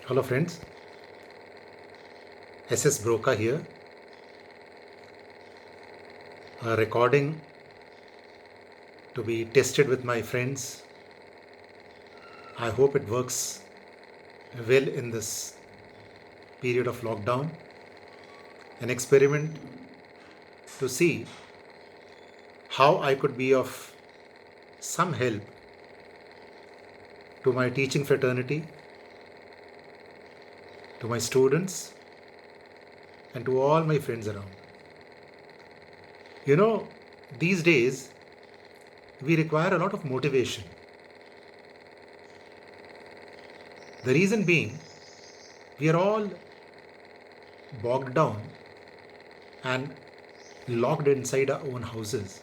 Hello friends, SS Broka here. A recording to be tested with my friends. I hope it works well in this period of lockdown. An experiment to see how I could be of some help to my teaching fraternity, to my students, and to all my friends around. You know, these days we require a lot of motivation. The reason being, we are all bogged down and locked inside our own houses.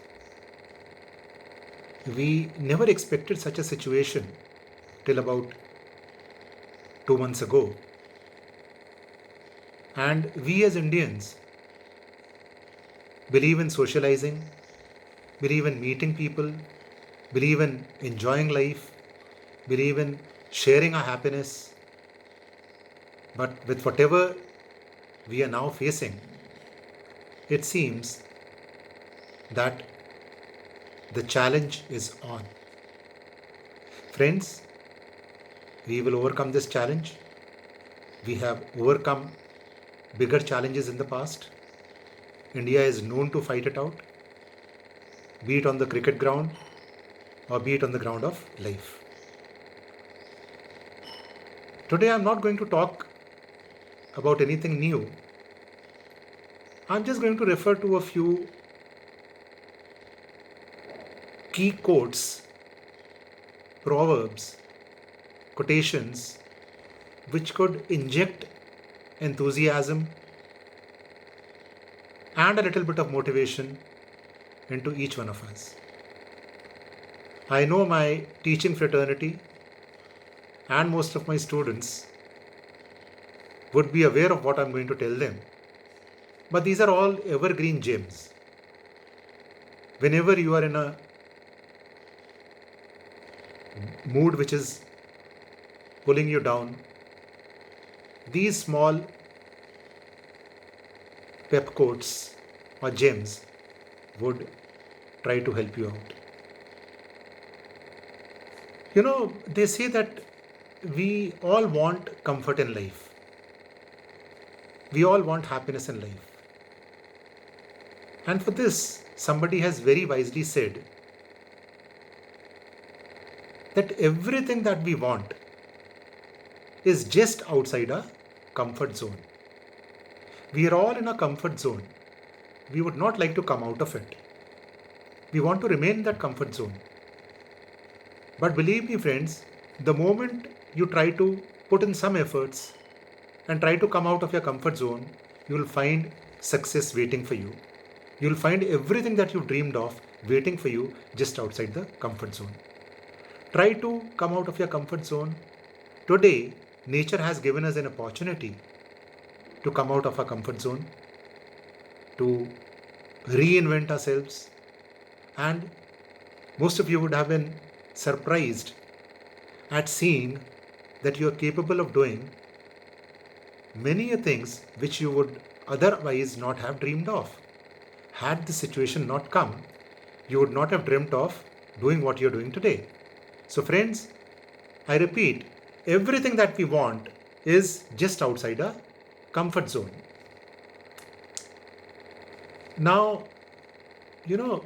We never expected such a situation till about 2 months ago. And we as Indians believe in socializing, believe in meeting people, believe in enjoying life, believe in sharing our happiness. But with whatever we are now facing, it seems that the challenge is on. Friends, we will overcome this challenge. We have overcome bigger challenges in the past. India is known to fight it out, be it on the cricket ground or be it on the ground of life. Today I'm not going to talk about anything new. I'm just going to refer to a few key quotes, proverbs, quotations which could inject enthusiasm and a little bit of motivation into each one of us. I know my teaching fraternity and most of my students would be aware of what I'm going to tell them. But these are all evergreen gems. Whenever you are in a mood which is pulling you down, these small pep quotes or gems would try to help you out. You know, they say that we all want comfort in life. We all want happiness in life. And for this, somebody has very wisely said that everything that we want is just outside our comfort zone. We are all in a comfort zone. We would not like to come out of it. We want to remain in that comfort zone. But believe me, friends, the moment you try to put in some efforts and try to come out of your comfort zone, you will find success waiting for you. You will find everything that you dreamed of waiting for you just outside the comfort zone. Try to come out of your comfort zone. Today, nature has given us an opportunity to come out of our comfort zone, to reinvent ourselves, and most of you would have been surprised at seeing that you are capable of doing many things which you would otherwise not have dreamed of. Had the situation not come, you would not have dreamt of doing what you're doing today. So friends, I repeat, everything that we want is just outside our comfort zone. Now, you know,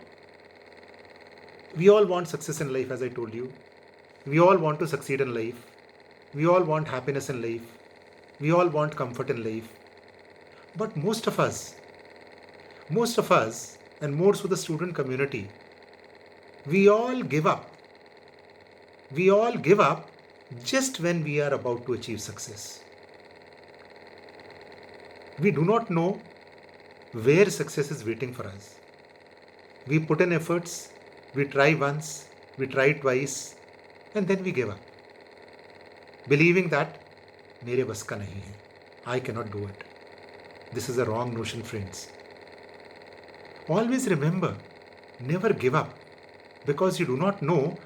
we all want success in life, as I told you. We all want to succeed in life. We all want happiness in life. We all want comfort in life. But most of us, and more so the student community, we all give up. We all give up just when we are about to achieve success. We do not know where success is waiting for us. We put in efforts, we try once, we try twice, and then we give up, believing that मेरे बस का नहीं है, I cannot do it. This is a wrong notion, friends. Always remember, never give up, because you do not know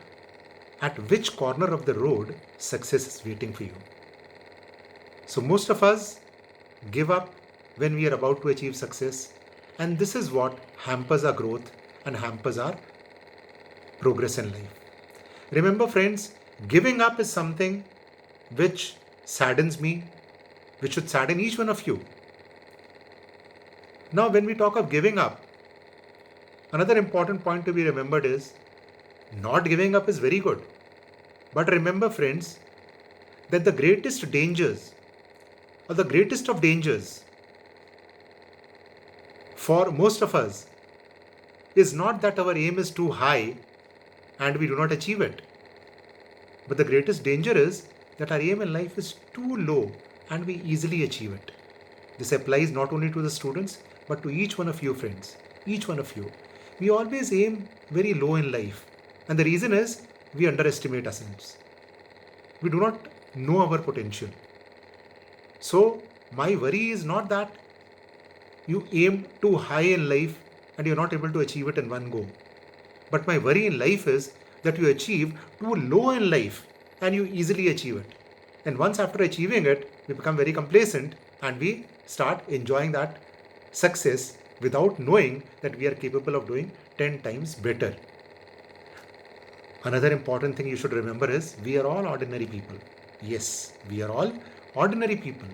at which corner of the road success is waiting for you. So most of us give up when we are about to achieve success, and this is what hampers our growth and hampers our progress in life. Remember, friends, giving up is something which saddens me, which should sadden each one of you. Now, when we talk of giving up, another important point to be remembered is not giving up is very good. But remember, friends, that the greatest dangers, or the greatest of dangers for most of us, is not that our aim is too high and we do not achieve it. But the greatest danger is that our aim in life is too low and we easily achieve it. This applies not only to the students but to each one of you, friends. Each one of you. We always aim very low in life, and the reason is we underestimate ourselves. We do not know our potential. So, my worry is not that you aim too high in life and you're not able to achieve it in one go. But my worry in life is that you achieve too low in life and you easily achieve it. And once after achieving it, we become very complacent and we start enjoying that success without knowing that we are capable of doing 10 times better. Another important thing you should remember is we are all ordinary people. Yes, we are all ordinary people.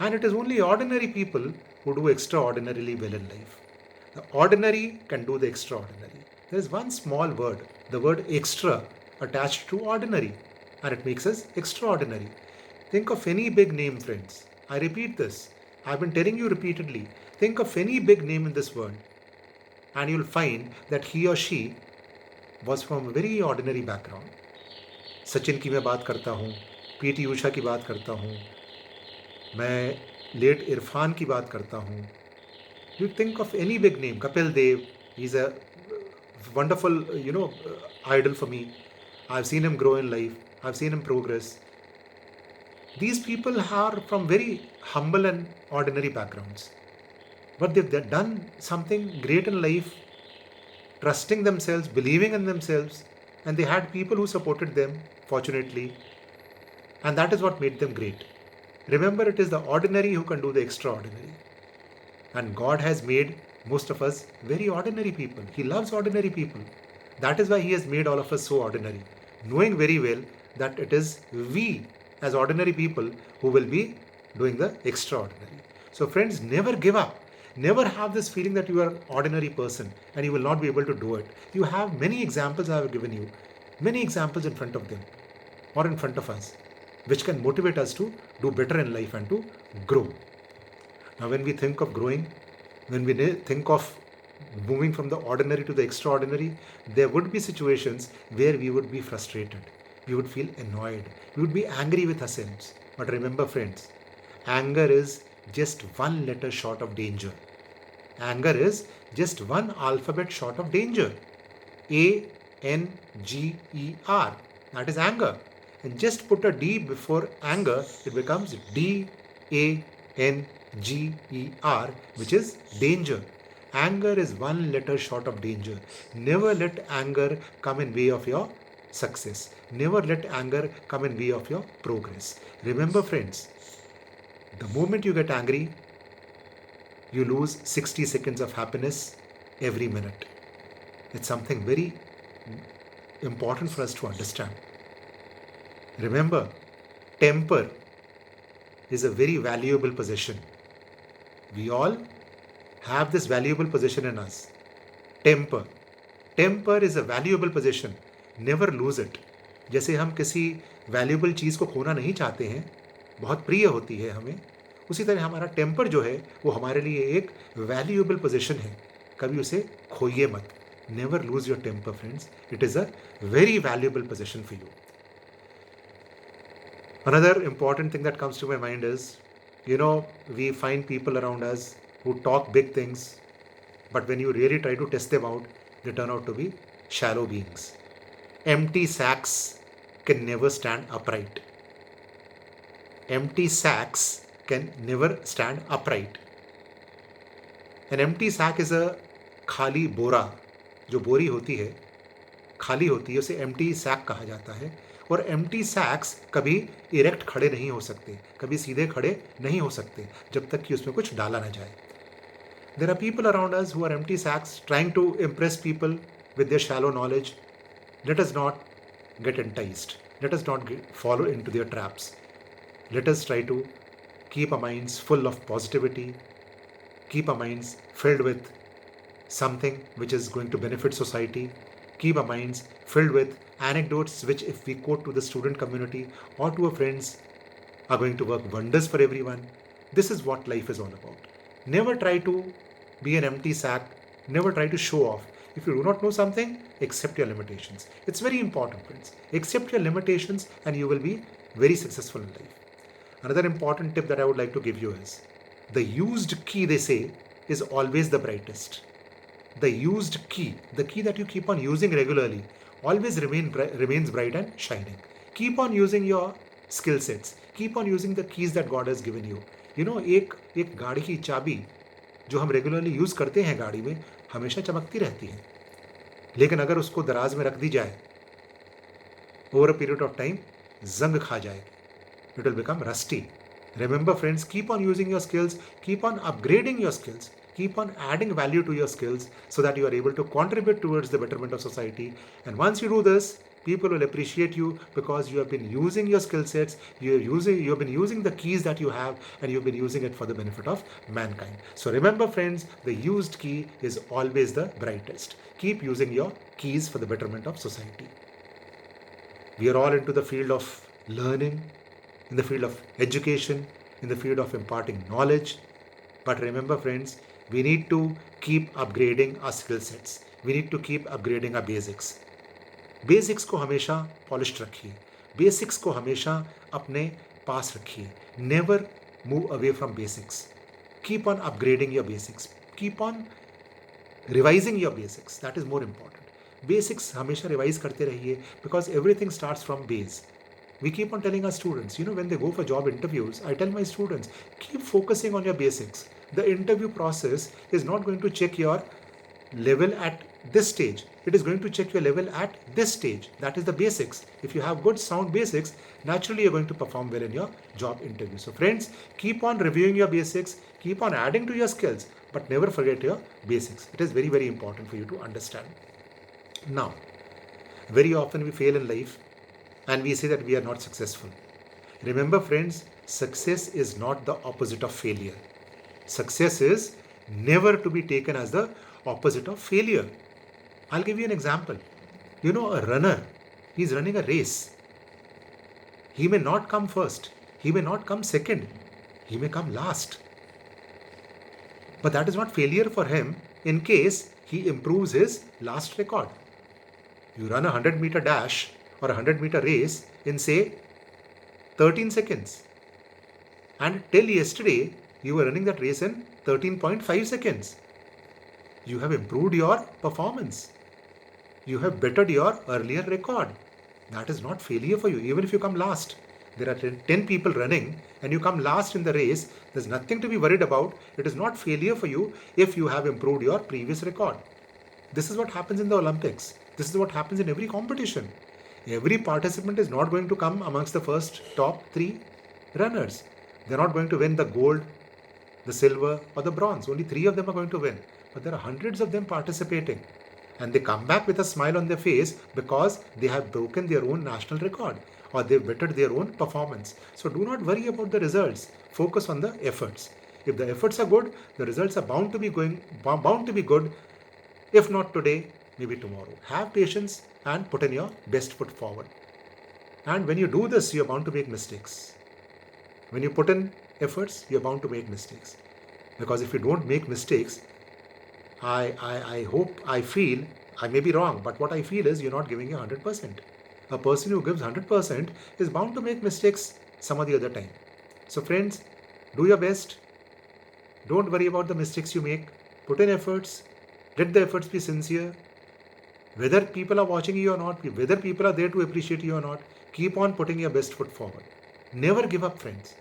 And it is only ordinary people who do extraordinarily well in life. The ordinary can do the extraordinary. There is one small word, the word extra, attached to ordinary, and it makes us extraordinary. Think of any big name, friends. I repeat this. I've been telling you repeatedly. Think of any big name in this world, and you'll find that he or she was from a very ordinary background. Sachin की मैं बात करता हूँ, PT Usha की बात करता हूँ, मैं लेट इरफान की बात करता हूँ. You think of any big name, Kapil Dev, he's a wonderful, idol for me. I've seen him grow in life. I've seen him progress. These people are from very humble and ordinary backgrounds. But they've done something great in life, trusting themselves, believing in themselves, and they had people who supported them, fortunately. And that is what made them great. Remember, it is the ordinary who can do the extraordinary. And God has made most of us very ordinary people. He loves ordinary people. That is why He has made all of us so ordinary, knowing very well that it is we as ordinary people who will be doing the extraordinary. So friends, never give up. Never have this feeling that you are an ordinary person and you will not be able to do it. You have many examples I have given you, many examples in front of them or in front of us, which can motivate us to do better in life and to grow. Now, when we think of growing, when we think of moving from the ordinary to the extraordinary, there would be situations where we would be frustrated. We would feel annoyed. We would be angry with ourselves. But remember, friends, anger is just one letter short of danger. Anger is just one alphabet short of danger. A-N-G-E-R. That is anger. And just put a D before anger, it becomes D-A-N-G-E-R, which is danger. Anger is one letter short of danger. Never let anger come in way of your success. Never let anger come in way of your progress. Remember, friends, the moment you get angry, you lose 60 seconds of happiness every minute. It's something very important for us to understand. Remember, temper is a very valuable possession. We all have this valuable possession in us. Temper. Temper is a valuable possession. Never lose it. जैसे हम किसी valuable चीज़ को खोना नहीं चाहते हैं, बहुत प्रिय होती है हमें, उसी तरह हमारा टेम्पर जो है वो हमारे लिए एक वैल्यूएबल पोजीशन है. कभी उसे खोइए मत. Never lose your temper, friends. It is a very valuable position for you. Another important thing that comes to my mind is, we find people around us who talk big things, but when you really try to test them out, they turn out to be shallow beings. Empty sacks can never stand upright. Empty sacks can never stand upright. An empty sack is a खाली बोरा. जो बोरी होती है, खाली होती है, उसे empty sack कहा जाता है. और एम्प्टी सैक्स कभी इरेक्ट खड़े नहीं हो सकते, कभी सीधे खड़े नहीं हो सकते जब तक कि उसमें कुछ डाला ना जाए. There are people around us who are empty sacks trying to impress people with their shallow knowledge. Let us not get enticed. Let us not follow into their traps. Let us try to keep our minds full of positivity, keep our minds filled with something which is going to benefit society, keep our minds filled with anecdotes which, if we quote to the student community or to our friends, are going to work wonders for everyone. This is what life is all about. Never try to be an empty sack. Never try to show off. If you do not know something, accept your limitations. It's very important, friends. Accept your limitations and you will be very successful in life. Another important tip that I would like to give you is the used key, they say, is always the brightest. The used key, the key that you keep on using regularly, always remains bright and shining. Keep on using your skill sets. Keep on using the keys that God has given you. You know, एक गाड़ी की चाबी जो हम regularly use करते हैं गाड़ी में हमेशा चमकती रहती है, लेकिन अगर उसको दराज में रख दी जाए, over a period of time जंग खा जाएगी. It will become rusty. Remember, friends, keep on using your skills, keep on upgrading your skills, keep on adding value to your skills so that you are able to contribute towards the betterment of society. And once you do this, people will appreciate you because you have been using your skill sets, you have been using the keys that you have, and you've been using it for the benefit of mankind. So remember, friends, the used key is always the brightest. Keep using your keys for the betterment of society. We are all into the field of learning, in the field of education, in the field of imparting knowledge. But remember, friends, we need to keep upgrading our skill sets. We need to keep upgrading our basics. Basics को हमेशा polished रखिए, basics को हमेशा अपने पास रखिए. Never move away from basics. Keep on upgrading your basics, keep on revising your basics. That is more important. Basics हमेशा revise करते रहिए because everything starts from base. We keep on telling our students, when they go for job interviews, I tell my students, keep focusing on your basics. The interview process is not going to check your level at this stage. It is going to check your level at this stage. That is the basics. If you have good sound basics, naturally you're going to perform well in your job interview. So friends, keep on reviewing your basics, keep on adding to your skills, but never forget your basics. It is very, very important for you to understand. Now, very often we fail in life and we say that we are not successful. Remember, friends, success is not the opposite of failure. Success is never to be taken as the opposite of failure. I'll give you an example. A runner, he's running a race. He may not come first, he may not come second, he may come last. But that is not failure for him in case he improves his last record. You run a 100-meter dash or a 100-meter race in, say, 13 seconds. And till yesterday, you were running that race in 13.5 seconds. You have improved your performance. You have bettered your earlier record. That is not failure for you, even if you come last. There are 10 people running and you come last in the race. There's nothing to be worried about. It is not failure for you if you have improved your previous record. This is what happens in the Olympics. This is what happens in every competition. Every participant is not going to come amongst the first top 3 runners. They're not going to win the gold, the silver, or the bronze. Only 3 of them are going to win. But there are hundreds of them participating. And they come back with a smile on their face because they have broken their own national record or they've bettered their own performance. So do not worry about the results. Focus on the efforts. If the efforts are good, the results are bound to be good. If not today, maybe tomorrow. Have patience and put in your best foot forward. And when you do this, you're bound to make mistakes. When you put in efforts, you're bound to make mistakes. Because if you don't make mistakes, I hope, I feel, I may be wrong, but what I feel is you're not giving your 100%. A person who gives 100% is bound to make mistakes some of the other time. So friends, do your best. Don't worry about the mistakes you make. Put in efforts. Let the efforts be sincere. Whether people are watching you or not, whether people are there to appreciate you or not, keep on putting your best foot forward. Never give up, friends.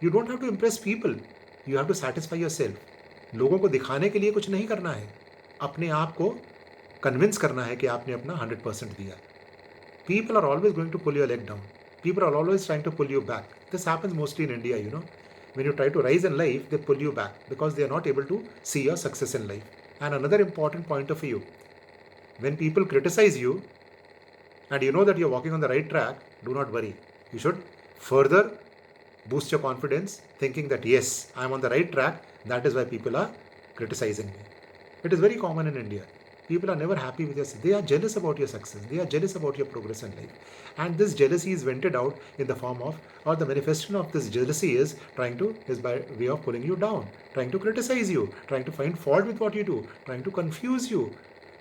You don't have to impress people. You have to satisfy yourself. लोगों को दिखाने के लिए कुछ नहीं करना है. अपने आप को कन्विंस करना है कि आपने अपना 100% दिया. People are always going to pull your leg down. People are always trying to pull you back. This happens mostly in India, When you try to rise in life, they pull you back because they are not able to see your success in life. And another important point of view, when people criticize you and you know that you're walking on the right track, do not worry. You should further boost your confidence, thinking that yes, I'm on the right track. That is why people are criticizing me. It is very common in India. People are never happy with your success. They are jealous about your success. They are jealous about your progress in life. And this jealousy is vented out in the form of, or the manifestation of this jealousy is by way of pulling you down, trying to criticize you, trying to find fault with what you do, trying to confuse you,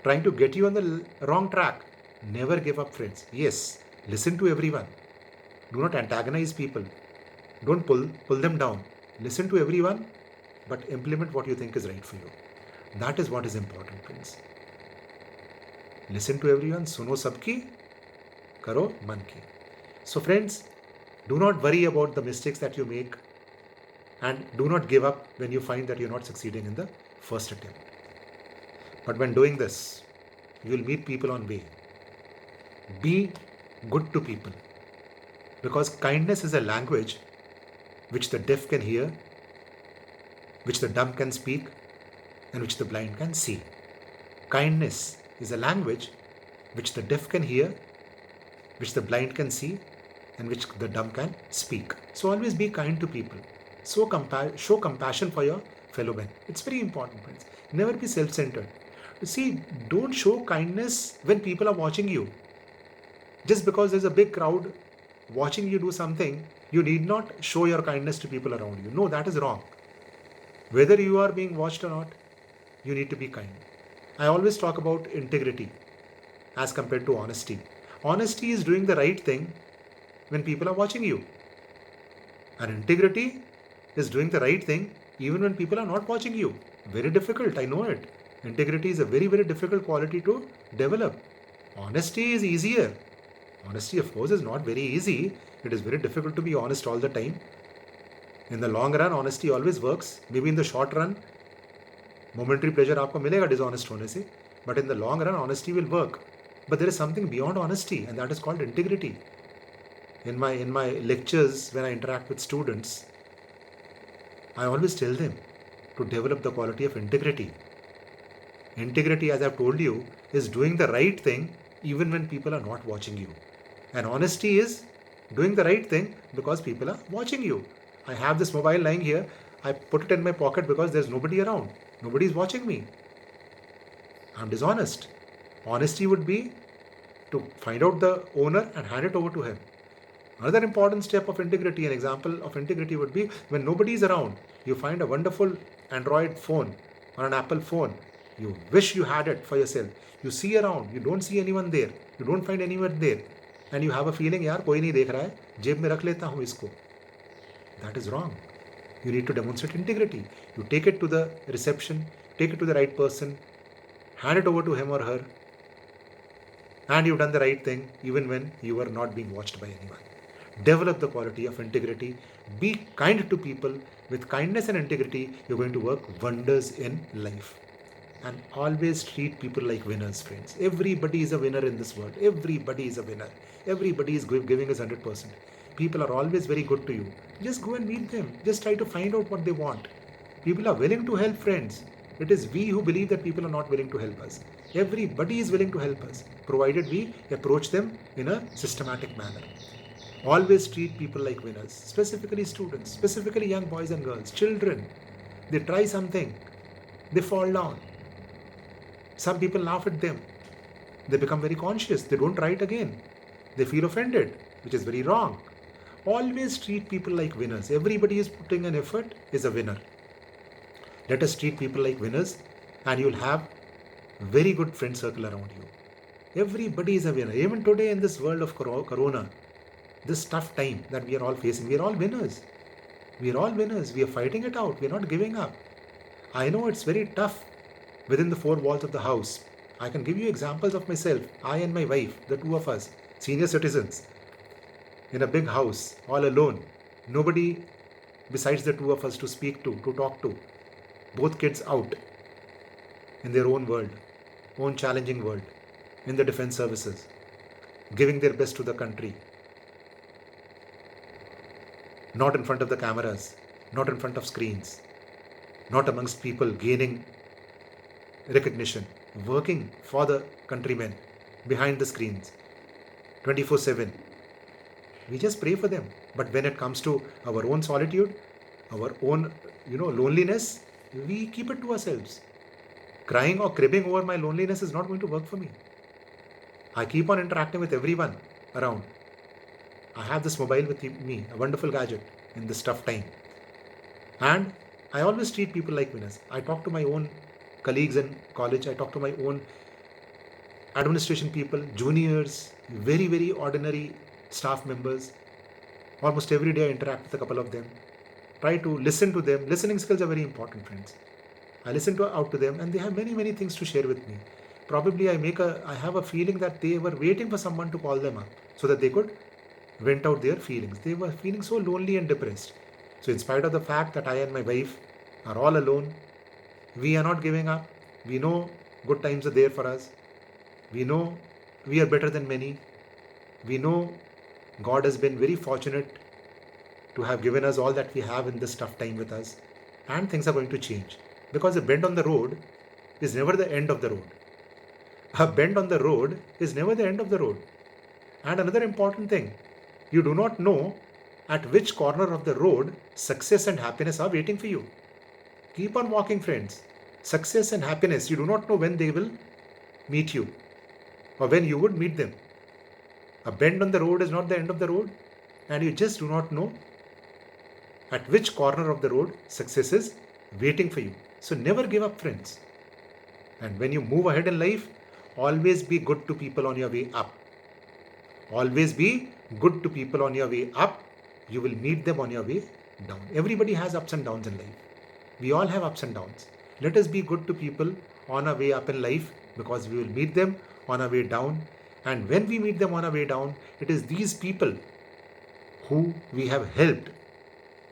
trying to get you on the wrong track. Never give up, friends. Yes, listen to everyone. Do not antagonize people. Don't pull them down. Listen to everyone, but implement what you think is right for you. That is what is important, friends. Listen to everyone, suno sabki, karo man ki. So friends, do not worry about the mistakes that you make and do not give up when you find that you're not succeeding in the first attempt. But when doing this, you will meet people on way. Be good to people, because kindness is a language which the deaf can hear, which the dumb can speak, and which the blind can see. Kindness is a language which the deaf can hear, which the blind can see, and which the dumb can speak. So always be kind to people. Show compassion for your fellow men. It's very important, friends. Never be self-centered. See, don't show kindness when people are watching you. Just because there's a big crowd watching you do something, you need not show your kindness to people around you. No, that is wrong. Whether you are being watched or not, you need to be kind. I always talk about integrity as compared to honesty. Honesty is doing the right thing when people are watching you. And integrity is doing the right thing even when people are not watching you. Very difficult, I know it. Integrity is a very, very difficult quality to develop. Honesty is easier. Honesty, of course, is not very easy. It is very difficult to be honest all the time. In the long run, honesty always works. Maybe in the short run, momentary pleasure आपको मिलेगा dishonest होने से, but in the long run, honesty will work. But there is something beyond honesty, and that is called integrity. In my lectures, when I interact with students, I always tell them to develop the quality of integrity. Integrity, as I've told you, is doing the right thing even when people are not watching you. And honesty is doing the right thing because people are watching you. I have this mobile lying here. I put it in my pocket because there's nobody around. Nobody is watching me. I'm dishonest. Honesty would be to find out the owner and hand it over to him. Another important step of integrity, an example of integrity would be when nobody is around. You find a wonderful Android phone or an Apple phone. You wish you had it for yourself. You see around, you don't see anyone there. You don't find anyone there. And you have a feeling, यार कोई नहीं देख रहा है, जेब में रख लेता हूँ इसको. That is wrong. You need to demonstrate integrity. You take it to the reception, take it to the right person, hand it over to him or her, and you've done the right thing even when you are not being watched by anyone. Develop the quality of integrity. Be kind to people. With kindness and integrity, you're going to work wonders in life. And always treat people like winners, friends. Everybody is a winner in this world. Everybody is a winner. Everybody is giving us 100%. People are always very good to you. Just go and meet them. Just try to find out what they want. People are willing to help, friends. It is we who believe that people are not willing to help us. Everybody is willing to help us, provided we approach them in a systematic manner. Always treat people like winners, specifically students, specifically young boys and girls, children. They try something, they fall down. Some people laugh at them. They become very conscious. They don't try it again. They feel offended, which is very wrong. Always treat people like winners. Everybody is putting an effort is a winner. Let us treat people like winners and you'll have a very good friend circle around you. Everybody is a winner. Even today in this world of corona, this tough time that we are all facing, we are all winners. We are all winners. We are fighting it out. We are not giving up. I know it's very tough within the four walls of the house. I can give you examples of myself. I and my wife, the two of us, senior citizens, in a big house, all alone. Nobody besides the two of us to speak to talk to. Both kids out in their own world, own challenging world, in the defense services. giving their best to the country, not in front of the cameras, not in front of screens, not amongst people gaining recognition, working for the countrymen behind the screens 24/7. We just pray for them. But when it comes to our own solitude, our own, loneliness, we keep it to ourselves. Crying or cribbing over my loneliness is not going to work for me. I keep on interacting with everyone around. I have this mobile with me, a wonderful gadget in this tough time. And I always treat people like winners. I talk to my own colleagues in college. I talk to my own administration people, juniors, very, very ordinary staff members. Almost every day I interact with a couple of them. Try to listen to them. Listening skills are very important, friends. I listen out to them and they have many, many things to share with me. Probably I have a feeling that they were waiting for someone to call them up so that they could vent out their feelings. They were feeling so lonely and depressed. So in spite of the fact that I and my wife are all alone, we are not giving up. We know good times are there for us. We know we are better than many. We know God has been very fortunate to have given us all that we have in this tough time with us. And things are going to change. Because a bend on the road is never the end of the road. A bend on the road is never the end of the road. And another important thing, you do not know at which corner of the road success and happiness are waiting for you. Keep on walking, friends. Success and happiness, you do not know when they will meet you or when you would meet them. A bend on the road is not the end of the road, and you just do not know at which corner of the road success is waiting for you. So never give up, friends. And when you move ahead in life, always be good to people on your way up. Always be good to people on your way up. You will meet them on your way down. Everybody has ups and downs in life. We all have ups and downs. Let us be good to people on our way up in life because we will meet them on our way down. And when we meet them on our way down, it is these people who we have helped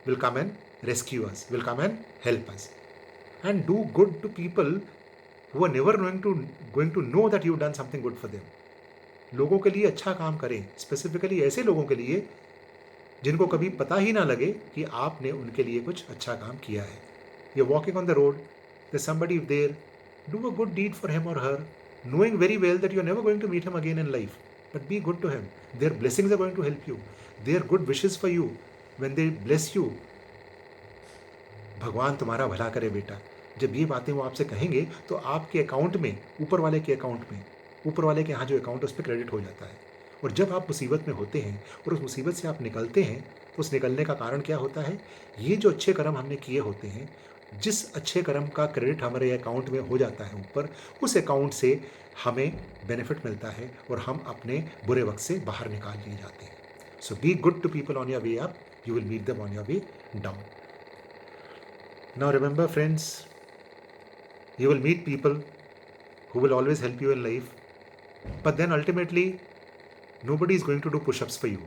will come and rescue us, will come and help us. And do good to people who are never going to know that you've done something good for them. लोगों के लिए अच्छा काम करें, specifically ऐसे लोगों के लिए जिनको कभी पता ही ना लगे कि आपने उनके लिए कुछ अच्छा काम किया है. You're walking on the road, there's somebody there, do a good deed for him or her, knowing very well that you're never going to meet him again in life. But be good to him. Their blessings are going to help you. Their good wishes for you, when they bless you, भगवान तुम्हारा भला करे बेटा. जब ये बातें वो आपसे कहेंगे तो आपके अकाउंट में, ऊपर वाले के अकाउंट में, ऊपर वाले के यहाँ जो अकाउंट है उस पर क्रेडिट हो जाता है. और जब आप मुसीबत में होते हैं और उस मुसीबत से आप निकलते हैं तो उस निकलने का कारण क्या होता है? ये जो अच्छे कर्म हमने किए होते हैं, जिस अच्छे कर्म का क्रेडिट हमारे अकाउंट में हो जाता है ऊपर, उस अकाउंट से हमें बेनिफिट मिलता है और हम अपने बुरे वक्त से बाहर निकाल लिए जाते हैं. So be good to people on your way up, you will meet them on your way down. Now remember, friends, you will meet people who will always help you in life, but then ultimately nobody is going to do push-ups for you.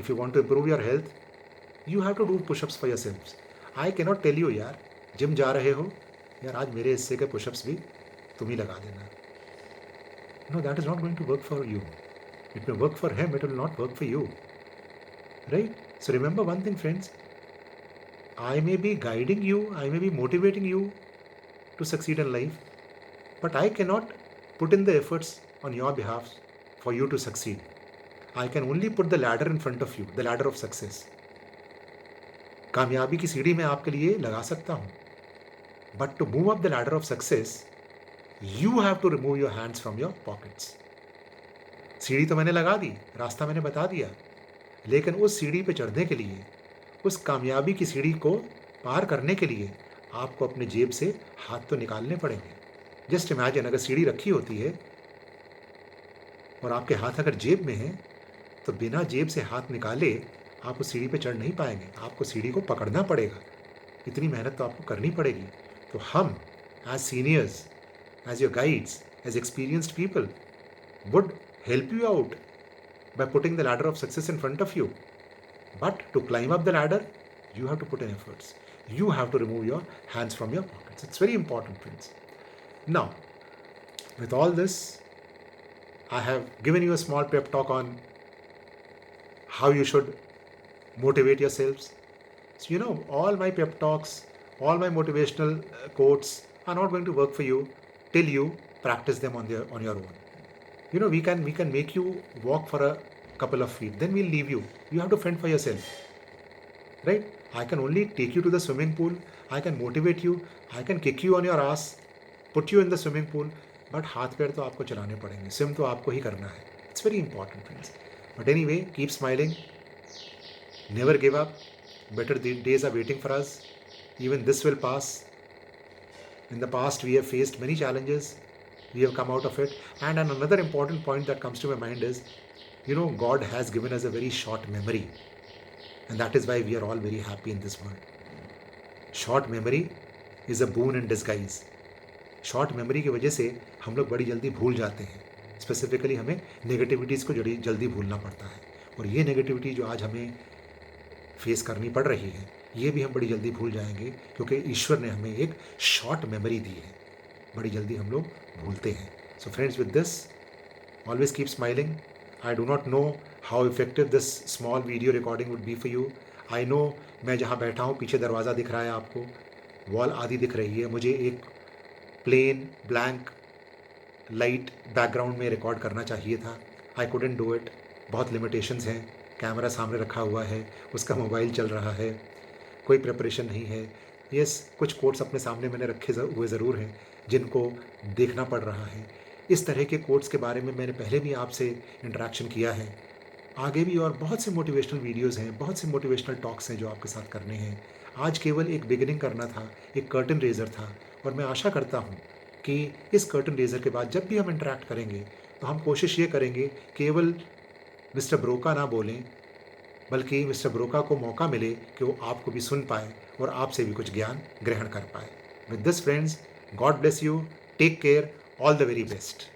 If you want to improve your health, you have to do push-ups for yourselves. I cannot tell you, यार gym जा रहे हो, यार आज मेरे हिस्से के push-ups भी तुम ही लगा देना. No, that is not going to work for you. It may work for him, it will not work for you. Right? So remember one thing, friends. I may be guiding you, I may be motivating you to succeed in life, but I cannot put in the efforts on your behalf for you to succeed. I can only put the ladder in front of you, the ladder of success. कामयाबी की सीढ़ी मैं आपके लिए लगा सकता हूँ, but to move up the ladder of success, you have to remove your hands from your pockets. सीढ़ी तो मैंने लगा दी, रास्ता मैंने बता दिया, लेकिन उस सीढ़ी पे चढ़ने के लिए, उस कामयाबी की सीढ़ी को पार करने के लिए आपको अपने जेब से हाथ तो निकालने पड़ेंगे. जस्ट इमेजिन, अगर सीढ़ी रखी होती है और आपके हाथ अगर जेब में है तो बिना जेब से हाथ निकाले आप उस सीढ़ी पे चढ़ नहीं पाएंगे. आपको सीढ़ी को पकड़ना पड़ेगा. इतनी मेहनत तो आपको करनी पड़ेगी. तो हम as seniors, as your guides, as experienced people would help you out by putting the ladder of success in front of you. But to climb up the ladder, you have to put in efforts. You have to remove your hands from your pockets. It's very important, friends. Now, with all this, I have given you a small pep talk on how you should motivate yourselves. So, all my pep talks, all my motivational quotes are not going to work for you till you practice them on your own. We can make you walk for a couple of feet, then we'll leave you. You have to fend for yourself, right? I can only take you to the swimming pool. I can motivate you. I can kick you on your ass, put you in the swimming pool. But हाथ पैर तो आपको चलाने पड़ेंगे, swim तो आपको ही करना है. It's very important friends. But any way, keep smiling, never give up. Better days are waiting for us. Even this will pass. In the past, we have faced many challenges. We have come out of it. And another important point that comes to my mind is, God has given us a very short memory. And that is why we are all very happy in this world. Short memory is a boon in disguise. Short memory की वजह से हम लोग बड़ी जल्दी भूल जाते हैं. स्पेसिफिकली हमें नेगेटिविटीज़ को जल्दी भूलना पड़ता है. और ये नेगेटिविटी जो आज हमें फेस करनी पड़ रही है, ये भी हम बड़ी जल्दी भूल जाएंगे, क्योंकि ईश्वर ने हमें एक शॉर्ट मेमोरी दी है. बड़ी जल्दी हम लोग भूलते हैं. So friends, with this, always keep smiling. I do not know how effective this small video recording would be for you. I know मैं जहाँ बैठा हूँ पीछे दरवाज़ा दिख रहा है आपको, वॉल आदि दिख रही है. मुझे एक प्लेन ब्लैंक लाइट बैकग्राउंड में रिकॉर्ड करना चाहिए था. I couldn't do it. बहुत लिमिटेशंस हैं. कैमरा सामने रखा हुआ है, उसका मोबाइल चल रहा है, कोई प्रिपरेशन नहीं है. यस, कुछ कोट्स अपने सामने मैंने रखे हुए ज़रूर हैं जिनको देखना पड़ रहा है. इस तरह के कोट्स के बारे में मैंने पहले भी आपसे इंटरेक्शन किया है. आगे भी और बहुत से मोटिवेशनल वीडियोज़ हैं, बहुत से मोटिवेशनल टॉक्स हैं जो आपके साथ करने हैं. आज केवल एक बिगिनिंग करना था, एक कर्टन रेजर था. और मैं आशा करता हूँ कि इस कर्टन रेजर के बाद जब भी हम इंटरेक्ट करेंगे तो हम कोशिश ये करेंगे केवल मिस्टर ब्रोका ना बोलें, बल्कि मिस्टर ब्रोका को मौका मिले कि वो आपको भी सुन पाए और आपसे भी कुछ ज्ञान ग्रहण कर पाए. With this friends, God bless you, take care, all the very best.